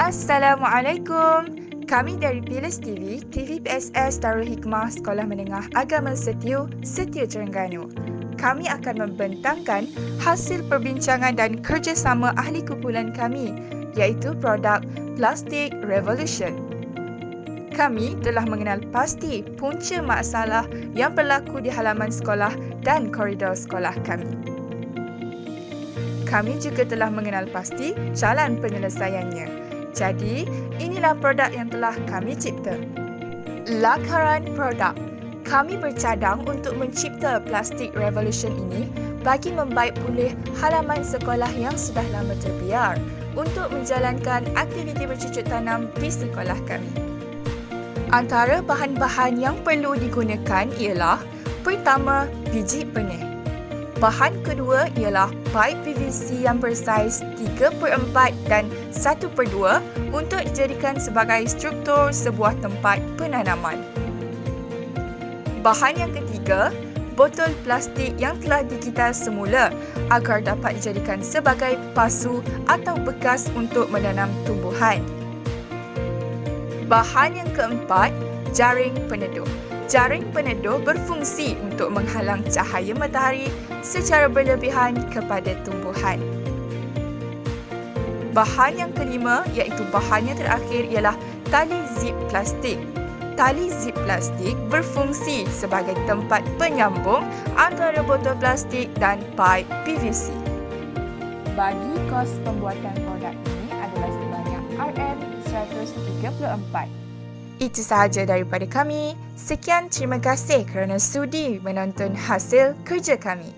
Assalamualaikum. Kami dari Pilas TV, TV PSS Darul Hikmah Sekolah Menengah Agama Setiu, Terengganu. Kami akan membentangkan hasil perbincangan dan kerjasama ahli kumpulan kami, iaitu produk Plastic Revolution. Kami telah mengenal pasti punca masalah yang berlaku di halaman sekolah dan koridor sekolah kami. Kami juga telah mengenal pasti jalan penyelesaiannya. Jadi, inilah produk yang telah kami cipta. Lakaran produk. Kami bercadang untuk mencipta Plastic Revolution ini bagi membaik pulih halaman sekolah yang sudah lama terbiar untuk menjalankan aktiviti bercucuk tanam di sekolah kami. Antara bahan-bahan yang perlu digunakan ialah pertama, biji benih. Bahan kedua ialah paip PVC yang bersaiz 3/4 dan 1/2 untuk dijadikan sebagai struktur sebuah tempat penanaman. Bahan yang ketiga, botol plastik yang telah digitas semula agar dapat dijadikan sebagai pasu atau bekas untuk menanam tumbuhan. Bahan yang keempat, jaring peneduh. Jaring peneduh berfungsi untuk menghalang cahaya matahari secara berlebihan kepada tumbuhan. Bahan yang kelima iaitu bahan yang terakhir ialah tali zip plastik. Tali zip plastik berfungsi sebagai tempat penyambung antara botol plastik dan paip PVC. Bagi kos pembuatan produk ini adalah sebanyak RM134. Itu sahaja daripada kami. Sekian, terima kasih kerana sudi menonton hasil kerja kami.